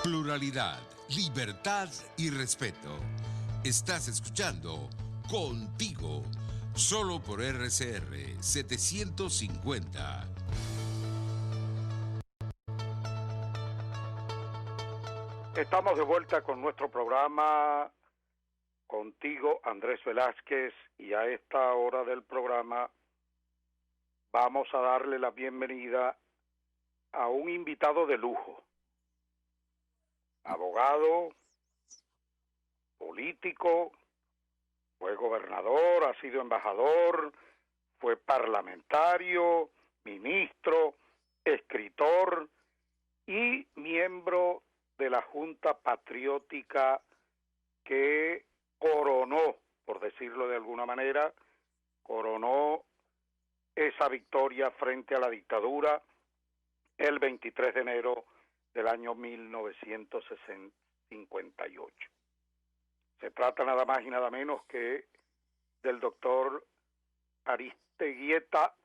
Pluralidad, libertad y respeto. Estás escuchando Contigo, solo por RCR 750. Estamos de vuelta con nuestro programa Contigo, Andrés Velázquez, y a esta hora del programa vamos a darle la bienvenida a un invitado de lujo, abogado, político, fue gobernador, ha sido embajador, fue parlamentario, ministro, escritor y miembro de la Junta Patriótica que coronó, por decirlo de alguna manera, coronó esa victoria frente a la dictadura el 23 de enero del año 1958. Se trata nada más y nada menos que del doctor Aristeguieta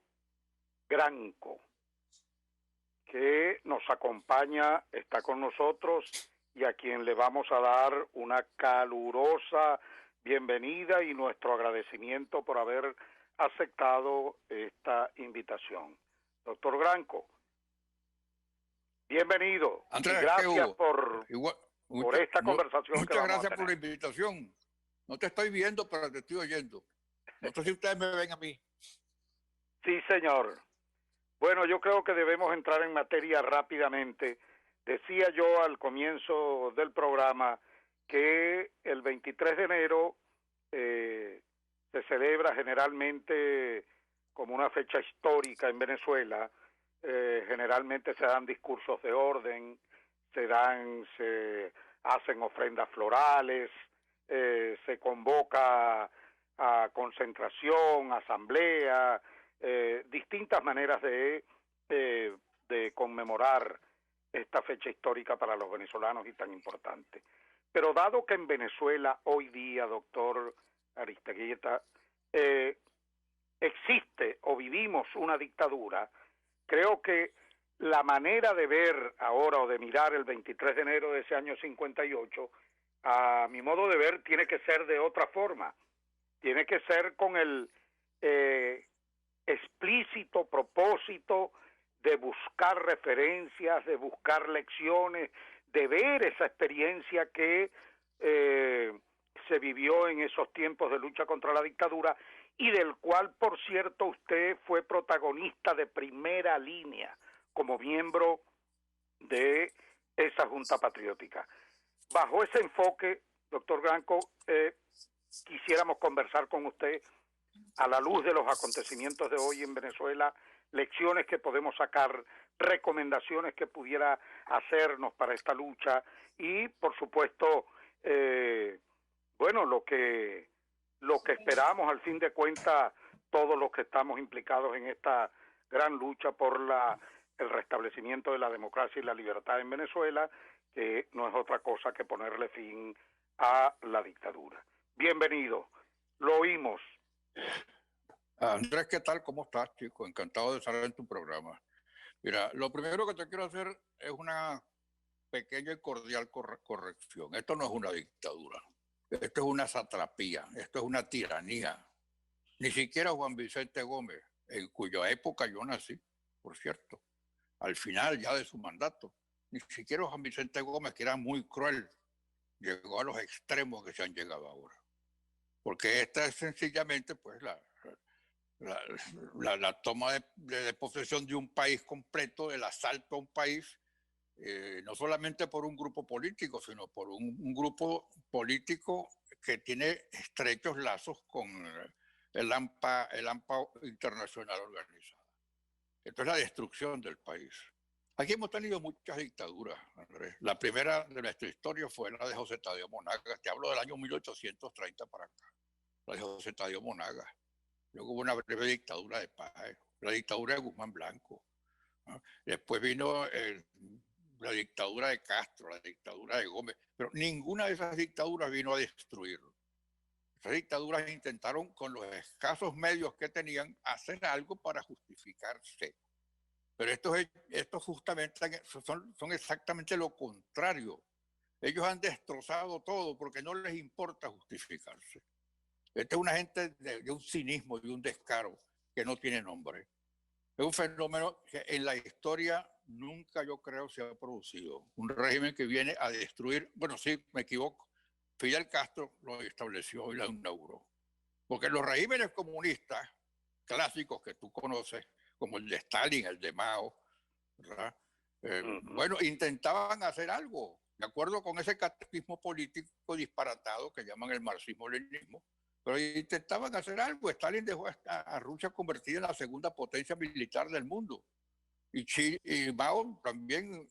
Granco, que nos acompaña, está con nosotros y a quien le vamos a dar una calurosa bienvenida y nuestro agradecimiento por haber aceptado esta invitación. Doctor Granco, bienvenido. Andrés, y gracias por esta conversación. Muchas gracias por la invitación. No te estoy viendo, pero te estoy oyendo. No sé si ustedes me ven a mí. Sí, señor. Bueno, yo creo que debemos entrar en materia rápidamente. Decía yo al comienzo del programa que el 23 de enero se celebra generalmente como una fecha histórica en Venezuela. Generalmente se dan discursos de orden, se hacen ofrendas florales, se convoca a concentración, asamblea, distintas maneras de conmemorar esta fecha histórica para los venezolanos y tan importante. Pero dado que en Venezuela hoy día, doctor Aristeguieta, existe o vivimos una dictadura, creo que la manera de ver ahora o de mirar el 23 de enero de ese año 58, a mi modo de ver, tiene que ser de otra forma. Tiene que ser con el explícito propósito de buscar referencias, de buscar lecciones, de ver esa experiencia que se vivió en esos tiempos de lucha contra la dictadura y del cual, por cierto, usted fue protagonista de primera línea como miembro de esa Junta Patriótica. Bajo ese enfoque, doctor Granco, quisiéramos conversar con usted a la luz de los acontecimientos de hoy en Venezuela, lecciones que podemos sacar, recomendaciones que pudiera hacernos para esta lucha y, por supuesto, bueno, lo que esperamos al fin de cuentas todos los que estamos implicados en esta gran lucha por el restablecimiento de la democracia y la libertad en Venezuela, que no es otra cosa que ponerle fin a la dictadura. Bienvenido, lo oímos. Andrés, ¿qué tal? ¿Cómo estás, chico? Encantado de estar en tu programa. Mira, lo primero que te quiero hacer es una pequeña y cordial corrección. Esto no es una dictadura. Esto es una satrapía. Esto es una tiranía. Ni siquiera Juan Vicente Gómez, en cuya época yo nací, por cierto, al final ya de su mandato, ni siquiera Juan Vicente Gómez, que era muy cruel, llegó a los extremos que se han llegado ahora. Porque esta es sencillamente pues la toma de posesión de un país completo, el asalto a un país, no solamente por un grupo político, sino por un grupo político que tiene estrechos lazos con el AMPA internacional organizada. Esto es la destrucción del país. Aquí hemos tenido muchas dictaduras, Andrés. La primera de nuestra historia fue la de José Tadeo Monagas. Te hablo del año 1830 para acá. La de José Tadeo Monagas. Luego hubo una breve dictadura de Páez, la dictadura de Guzmán Blanco, ¿no? Después vino la dictadura de Castro, la dictadura de Gómez, pero ninguna de esas dictaduras vino a destruirlo. Esas dictaduras intentaron, con los escasos medios que tenían, hacer algo para justificarse. Pero estos justamente son exactamente lo contrario Ellos han destrozado todo porque no les importa justificarse. Esta es una gente de un cinismo y un descaro que no tiene nombre. Es un fenómeno que en la historia nunca, yo creo, se ha producido. Un régimen que viene a destruir, bueno, sí, me equivoco, Fidel Castro lo estableció y lo inauguró. Porque los regímenes comunistas clásicos que tú conoces, como el de Stalin, el de Mao, ¿verdad? Bueno, intentaban hacer algo, de acuerdo con ese catequismo político disparatado que llaman el marxismo-leninismo, pero intentaban hacer algo. Stalin dejó a Rusia convertida en la segunda potencia militar del mundo. Y Mao también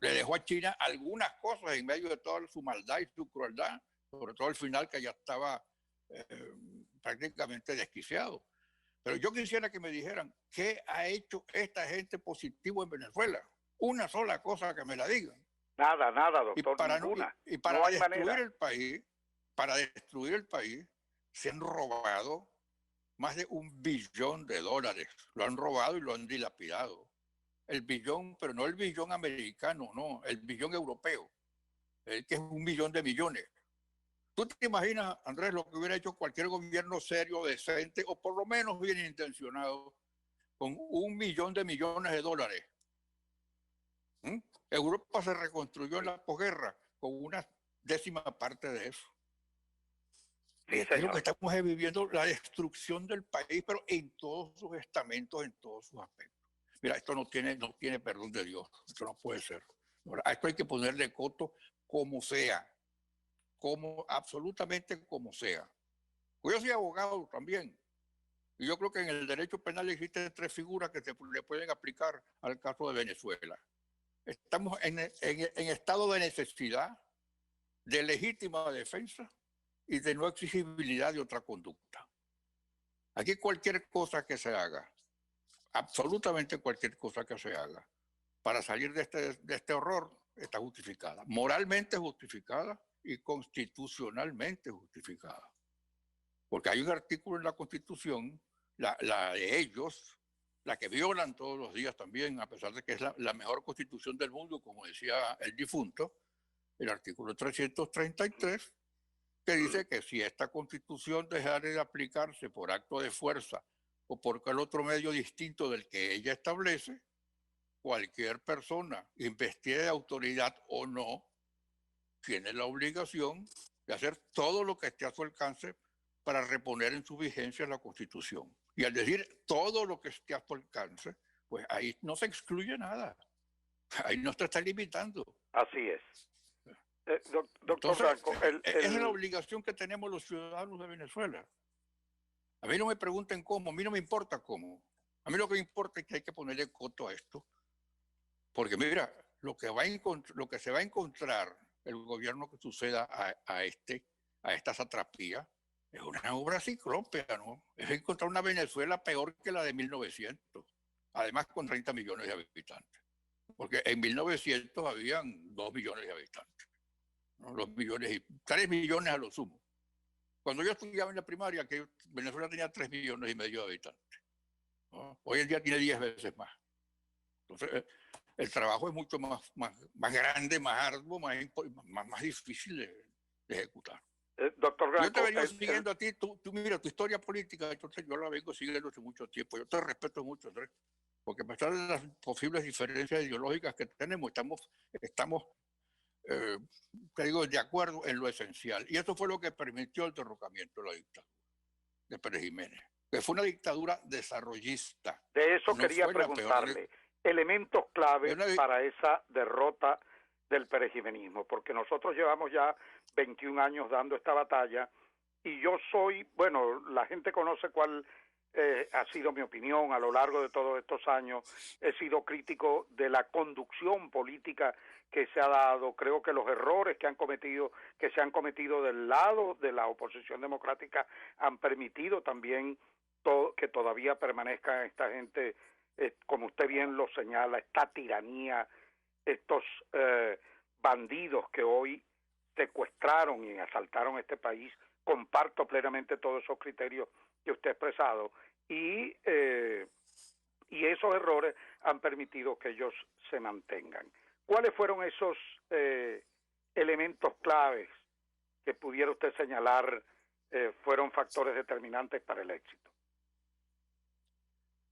le dejó a China algunas cosas en medio de toda su maldad y su crueldad, sobre todo al final, que ya estaba prácticamente desquiciado. Pero yo quisiera que me dijeran, ¿qué ha hecho esta gente positivo en Venezuela? Una sola cosa que me la digan. Nada, doctor, ninguna. Y para no hay destruir manera. el país, se han robado más de $1 billón. Lo han robado y lo han dilapidado. El billón, pero no el billón americano, no, el billón europeo, el que es 1 millón de millones. ¿Tú te imaginas, Andrés, lo que hubiera hecho cualquier gobierno serio, decente, o por lo menos bien intencionado, con 1 millón de millones de dólares? Europa se reconstruyó en la posguerra con una 10ª parte de eso. Sí, Aquí lo que estamos es viviendo la destrucción del país, pero en todos sus estamentos, en todos sus aspectos. Mira, esto no tiene perdón de Dios. Esto no puede ser. A esto hay que ponerle coto como sea. Absolutamente como sea. Yo soy abogado también. Y yo creo que en el derecho penal existen 3 figuras que se le pueden aplicar al caso de Venezuela. Estamos en estado de necesidad, de legítima defensa y de no exigibilidad de otra conducta. Aquí cualquier cosa que se haga, absolutamente cualquier cosa que se haga, para salir de este horror está justificada, moralmente justificada y constitucionalmente justificada. Porque hay un artículo en la Constitución, la de ellos, la que violan todos los días también, a pesar de que es la mejor constitución del mundo, como decía el difunto, el artículo 333, que dice que si esta constitución dejara de aplicarse por acto de fuerza o por cualquier otro medio distinto del que ella establece, cualquier persona, investida de autoridad o no, tiene la obligación de hacer todo lo que esté a su alcance para reponer en su vigencia la Constitución. Y al decir todo lo que esté a su alcance, pues ahí no se excluye nada. Ahí no se está limitando. Así es. Doctor Franco, esa es la obligación que tenemos los ciudadanos de Venezuela. A mí no me pregunten cómo, a mí no me importa cómo. A mí lo que me importa es que hay que ponerle coto a esto. Porque mira, lo que se va a encontrar el gobierno que suceda a esta satrapía es una obra ciclópea, ¿no? Es encontrar una Venezuela peor que la de 1900, además con 30 millones de habitantes. Porque en 1900 habían 2 millones de habitantes, ¿no? 3 millones a lo sumo. Cuando yo estudiaba en la primaria, que Venezuela tenía 3,5 millones de habitantes, ¿no? Hoy en día tiene 10 veces más. Entonces, el trabajo es mucho más grande, más arduo, más difícil de ejecutar. Doctor Franco, yo te vengo siguiendo a ti, tú mira, tu historia política, entonces yo la vengo siguiendo hace mucho tiempo. Yo te respeto mucho, Andrés, porque a pesar de las posibles diferencias ideológicas que tenemos, estamos te digo, de acuerdo en lo esencial. Y eso fue lo que permitió el derrocamiento de la dictadura de Pérez Jiménez, que fue una dictadura desarrollista. De eso quería preguntarle. Elementos clave para esa derrota del perejimenismo, porque nosotros llevamos ya 21 años dando esta batalla y yo la gente conoce cuál ha sido mi opinión a lo largo de todos estos años. He sido crítico de la conducción política que se ha dado. Creo que los errores que se han cometido del lado de la oposición democrática han permitido también que todavía permanezca esta gente, como usted bien lo señala, esta tiranía, estos bandidos que hoy secuestraron y asaltaron este país. Comparto plenamente todos esos criterios que usted ha expresado y esos errores han permitido que ellos se mantengan. ¿Cuáles fueron esos elementos claves que pudiera usted señalar fueron factores determinantes para el éxito?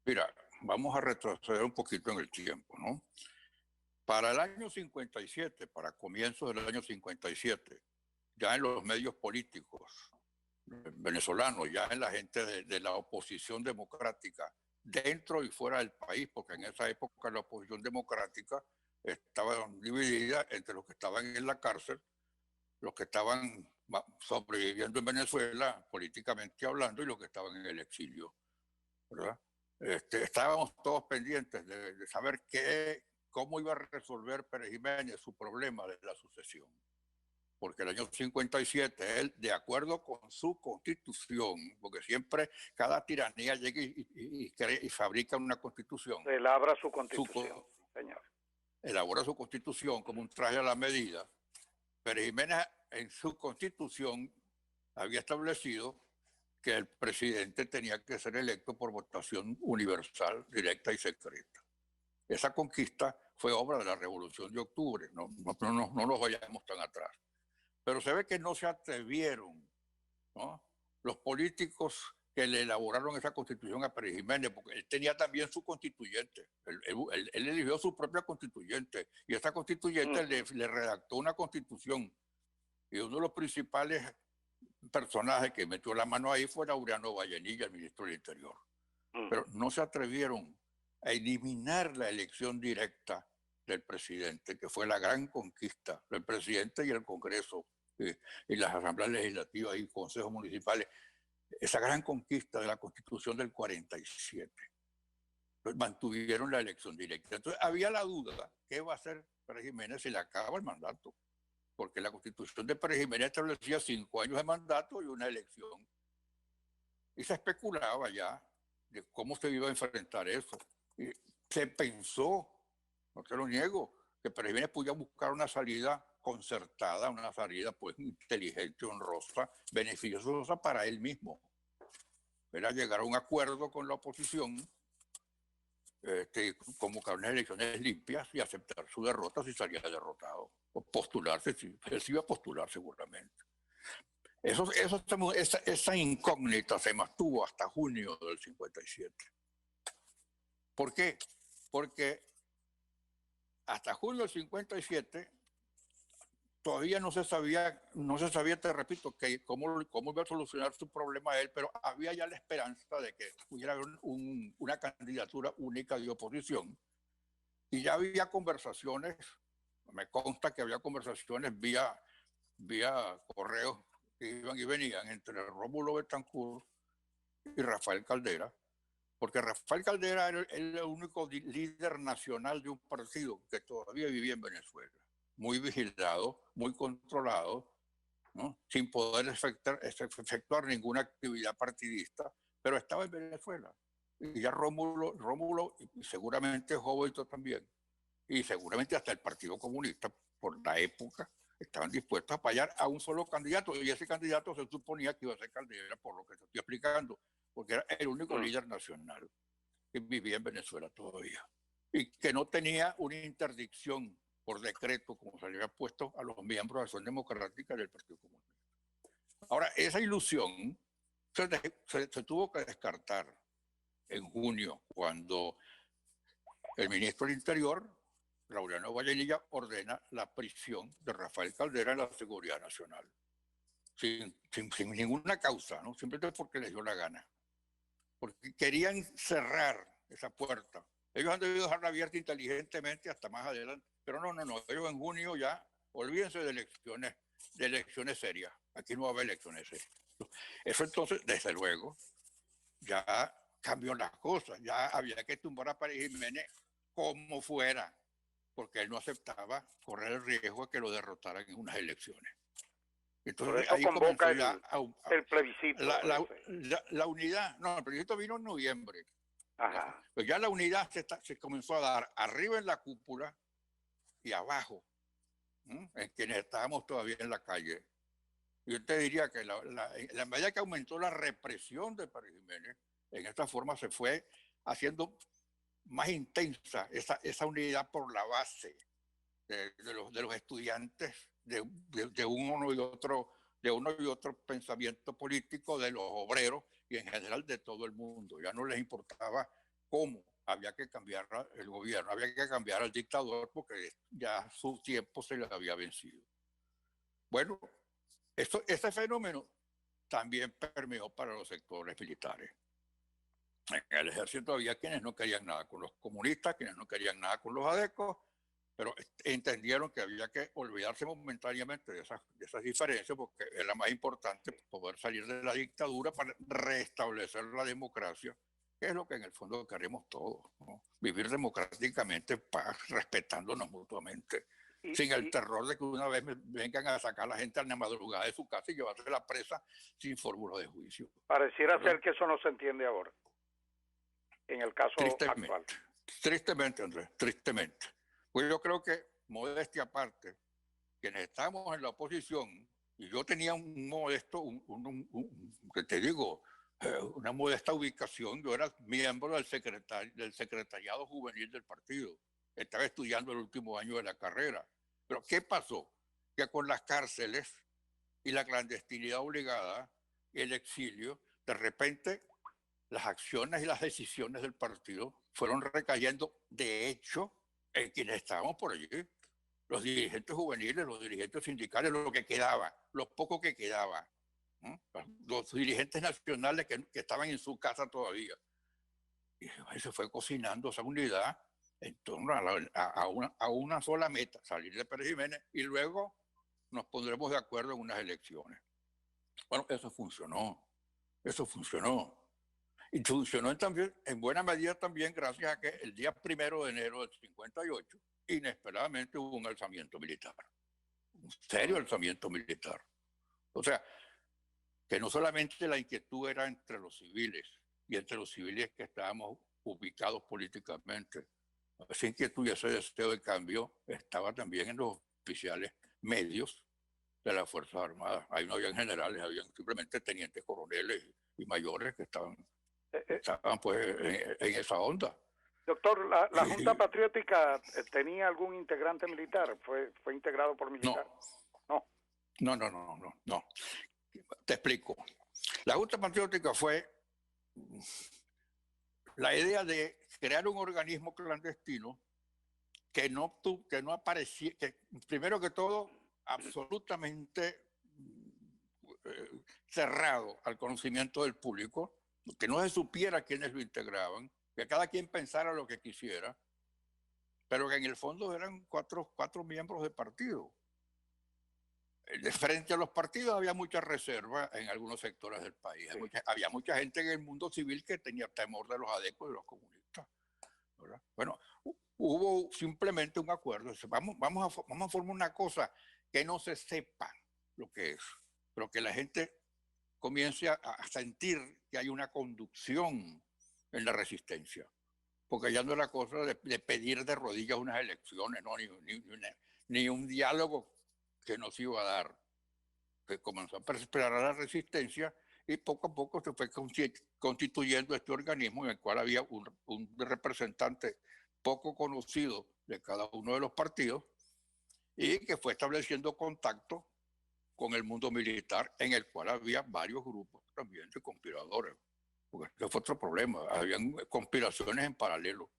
Mira, vamos a retroceder un poquito en el tiempo, ¿no? Para el año 57, para comienzos del año 57, ya en los medios políticos venezolanos, ya en la gente de la oposición democrática, dentro y fuera del país, porque en esa época la oposición democrática estaba dividida entre los que estaban en la cárcel, los que estaban sobreviviendo en Venezuela, políticamente hablando, y los que estaban en el exilio, ¿verdad? Estábamos todos pendientes de saber cómo iba a resolver Pérez Jiménez su problema de la sucesión. Porque el año 57, él, de acuerdo con su constitución, porque siempre cada tiranía llega y fabrica una constitución. Elabora su constitución, señor. Elabora su constitución como un traje a la medida. Pérez Jiménez en su constitución había establecido que el presidente tenía que ser electo por votación universal, directa y secreta. Esa conquista fue obra de la Revolución de Octubre, no nos vayamos tan atrás. Pero se ve que no se atrevieron, ¿no?, los políticos que le elaboraron esa constitución a Pérez Jiménez, porque él tenía también su constituyente, él eligió su propia constituyente, y esa constituyente le redactó una constitución, y uno de los principales personajes que metió la mano ahí fue Laureano Vallenilla, el ministro del Interior. Pero no se atrevieron a eliminar la elección directa del presidente, que fue la gran conquista del presidente y el Congreso, y las asambleas legislativas y consejos municipales, esa gran conquista de la Constitución del 47. Entonces, mantuvieron la elección directa. Entonces había la duda, ¿qué va a hacer Pérez Jiménez si le acaba el mandato? Porque la Constitución de Pérez Jiménez establecía 5 años de mandato y una elección. Y se especulaba ya de cómo se iba a enfrentar eso. Y se pensó, no te lo niego, que Pérez Jiménez podía buscar una salida concertada, una salida pues inteligente, honrosa, beneficiosa para él mismo. Era llegar a un acuerdo con la oposición, convocar unas elecciones limpias y aceptar su derrota si salía derrotado, o postularse, si él se iba a postular seguramente. Esa incógnita se mantuvo hasta junio del 57. ¿Por qué? Porque hasta junio del 57 todavía no se sabía, te repito, cómo iba a solucionar su problema él, pero había ya la esperanza de que pudiera haber una candidatura única de oposición. Y ya había conversaciones, me consta que había conversaciones vía correos que iban y venían entre Rómulo Betancourt y Rafael Caldera, porque Rafael Caldera era el único líder nacional de un partido que todavía vivía en Venezuela, muy vigilado, muy controlado, ¿no?, sin poder efectuar ninguna actividad partidista, pero estaba en Venezuela. Y ya Rómulo y seguramente Jovito también, y seguramente hasta el Partido Comunista, por la época, estaban dispuestos a apoyar a un solo candidato, y ese candidato se suponía que iba a ser Caldera, por lo que te estoy explicando, porque era el único líder nacional que vivía en Venezuela todavía, y que no tenía una interdicción por decreto, como se le había puesto a los miembros de Acción Democrática del Partido Comunista. Ahora, esa ilusión se tuvo que descartar en junio, cuando el ministro del Interior, Laureano Vallenilla, ordena la prisión de Rafael Caldera en la Seguridad Nacional, sin ninguna causa, ¿no?, simplemente porque les dio la gana, porque querían cerrar esa puerta. Ellos han debido dejarla abierta inteligentemente hasta más adelante, pero no, ellos en junio ya, olvídense de elecciones serias, aquí no va a haber elecciones serias. Eso entonces, desde luego, ya cambió las cosas, ya había que tumbar a Pérez Jiménez como fuera, porque él no aceptaba correr el riesgo de que lo derrotaran en unas elecciones. Entonces ahí convoca comenzó el plebiscito. La unidad, no, el plebiscito vino en noviembre. Ajá. Pues ya la unidad se comenzó a dar arriba en la cúpula y abajo, en quienes estábamos todavía en la calle. Yo te diría que la medida que aumentó la represión de Pérez Jiménez, en esta forma se fue haciendo más intensa esa unidad por la base de los estudiantes de uno y otro pensamiento político de los obreros y en general de todo el mundo. Ya no les importaba cómo, había que cambiar el gobierno, había que cambiar al dictador porque ya su tiempo se le había vencido. Bueno, ese fenómeno también permeó para los sectores militares. En el ejército había quienes no querían nada con los comunistas, quienes no querían nada con los adecos, pero entendieron que había que olvidarse momentáneamente de esas diferencias porque era más importante poder salir de la dictadura para restablecer la democracia, que es lo que en el fondo queremos todos, ¿no? Vivir democráticamente en paz, respetándonos mutuamente, sin el terror de que una vez vengan a sacar a la gente a la madrugada de su casa y llevarse la presa sin fórmula de juicio. Pareciera ser que eso no se entiende ahora, en el caso actual. Tristemente, Andrés, tristemente. Pues yo creo que, modestia aparte, quienes estamos en la oposición, y yo tenía un modesto, que te digo, una modesta ubicación, yo era miembro del secretariado juvenil del partido, estaba estudiando el último año de la carrera. Pero ¿qué pasó? Que con las cárceles y la clandestinidad obligada, el exilio, de repente las acciones y las decisiones del partido fueron recayendo, de hecho, en quienes estábamos por allí, los dirigentes juveniles, los dirigentes sindicales, lo que quedaba, lo poco que quedaba, ¿no? Los dirigentes nacionales que estaban en su casa todavía. Y se fue cocinando esa unidad en torno a una sola meta, salir de Pérez Jiménez, y luego nos pondremos de acuerdo en unas elecciones. Bueno, eso funcionó. Y funcionó también, en buena medida también gracias a que el día 1 de enero del 58, inesperadamente hubo un alzamiento militar. Un serio alzamiento militar. O sea, que no solamente la inquietud era entre los civiles y entre los civiles que estábamos ubicados políticamente. Esa inquietud y ese deseo de cambio estaba también en los oficiales medios de las Fuerzas Armadas. Ahí no habían generales, habían simplemente tenientes coroneles y mayores que estaban pues en esa onda. Doctor, ¿la Junta Patriótica tenía algún integrante militar? ¿Fue integrado por militares? No. Te explico. La Junta Patriótica fue la idea de crear un organismo clandestino que no aparecía, que primero que todo absolutamente cerrado al conocimiento del público, que no se supiera quiénes lo integraban, que cada quien pensara lo que quisiera, pero que en el fondo eran cuatro miembros de partido. De frente a los partidos había mucha reserva en algunos sectores del país. Sí. Había mucha gente en el mundo civil que tenía temor de los adecos y de los comunistas, ¿verdad? Bueno, hubo simplemente un acuerdo. Vamos a formar una cosa que no se sepa lo que es, pero que la gente comience a sentir que hay una conducción en la resistencia. Porque ya no era cosa de pedir de rodillas unas elecciones, no, ni un diálogo que nos iba a dar, que comenzó a prosperar a la resistencia y poco a poco se fue constituyendo este organismo en el cual había un representante poco conocido de cada uno de los partidos y que fue estableciendo contacto con el mundo militar, en el cual había varios grupos también de conspiradores, porque ese fue otro problema, habían conspiraciones en paralelo.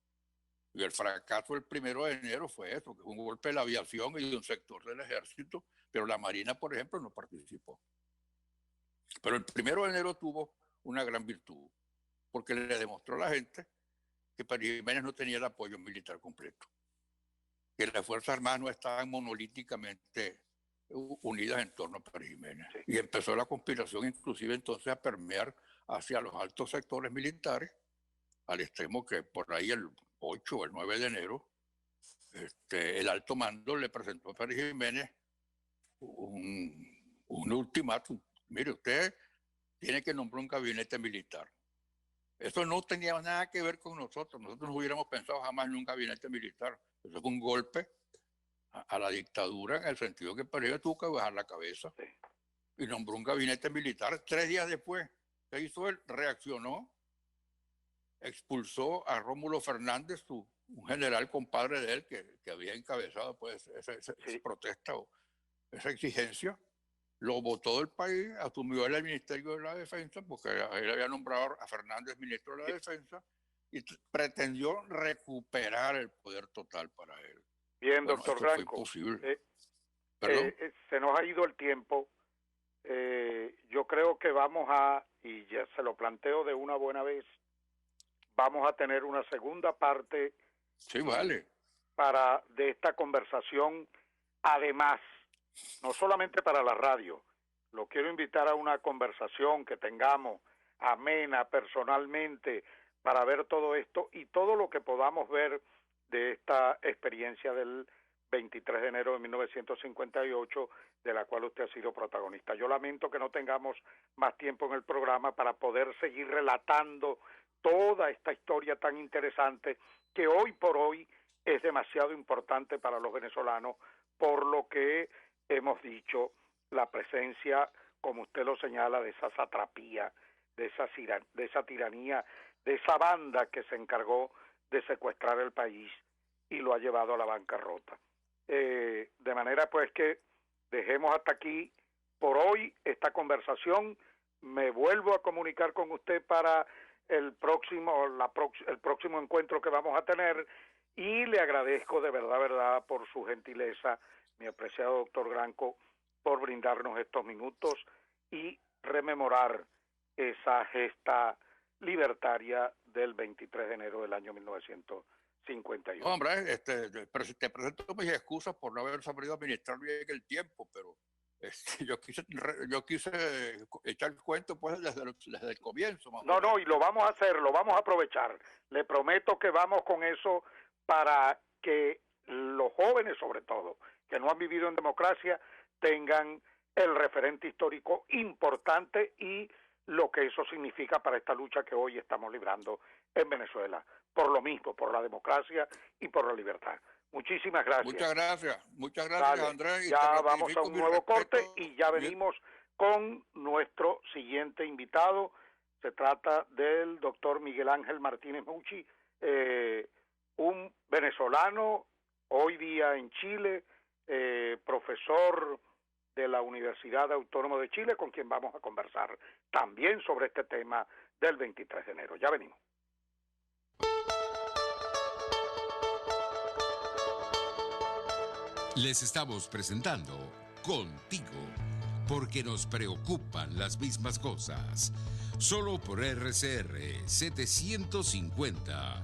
Y el fracaso del 1 de enero fue eso, que fue un golpe de la aviación y de un sector del ejército, pero la Marina, por ejemplo, no participó. Pero el 1 de enero tuvo una gran virtud, porque le demostró a la gente que Pérez Jiménez no tenía el apoyo militar completo, que las Fuerzas Armadas no estaban monolíticamente unidas en torno a Pérez Jiménez. Sí. Y empezó la conspiración inclusive entonces a permear hacia los altos sectores militares, al extremo que por ahí el 8 o el 9 de enero, el alto mando le presentó a Pérez Jiménez un ultimátum. Mire, usted tiene que nombrar un gabinete militar. Eso no tenía nada que ver con nosotros. Nosotros no hubiéramos pensado jamás en un gabinete militar. Eso fue un golpe a la dictadura en el sentido que Pérez tuvo que bajar la cabeza. Sí. Y nombró un gabinete militar. 3 días después, ¿qué hizo él? Reaccionó, expulsó a Rómulo Fernández, un general compadre de él que había encabezado pues esa protesta esa exigencia, lo votó del país, asumió el Ministerio de la Defensa, porque él había nombrado a Fernández ministro de la Defensa, y pretendió recuperar el poder total para él. Bien, bueno, doctor esto Branco. fue imposible. Se nos ha ido el tiempo. Yo creo que vamos a, y ya se lo planteo de una buena vez, vamos a tener una segunda parte. Sí, vale. De esta conversación, además, no solamente para la radio, lo quiero invitar a una conversación que tengamos amena personalmente para ver todo esto y todo lo que podamos ver de esta experiencia del 23 de enero de 1958, de la cual usted ha sido protagonista. Yo lamento que no tengamos más tiempo en el programa para poder seguir relatando toda esta historia tan interesante que hoy por hoy es demasiado importante para los venezolanos, por lo que hemos dicho, la presencia, como usted lo señala, de esa satrapía, de esa tiranía, de esa banda que se encargó de secuestrar el país y lo ha llevado a la bancarrota. De manera pues que dejemos hasta aquí por hoy esta conversación. Me vuelvo a comunicar con usted para el próximo encuentro que vamos a tener, y le agradezco de verdad, por su gentileza, mi apreciado doctor Branco, por brindarnos estos minutos y rememorar esa gesta libertaria del 23 de enero del año 1951. No, hombre, te presento mis excusas por no haber sabido administrar bien el tiempo, pero yo quise echar el cuento pues desde el comienzo. No, y lo vamos a hacer, lo vamos a aprovechar. Le prometo que vamos con eso para que los jóvenes, sobre todo, que no han vivido en democracia, tengan el referente histórico importante y lo que eso significa para esta lucha que hoy estamos librando en Venezuela, por lo mismo, por la democracia y por la libertad. Muchísimas gracias. Muchas gracias, Andrés. Ya vamos a un nuevo corte y ya venimos con nuestro siguiente invitado. Se trata del doctor Miguel Ángel Martínez Mucci, un venezolano, hoy día en Chile, profesor de la Universidad Autónoma de Chile, con quien vamos a conversar también sobre este tema del 23 de enero. Ya venimos. Les estamos presentando Contigo, porque nos preocupan las mismas cosas. Solo por RCR 750.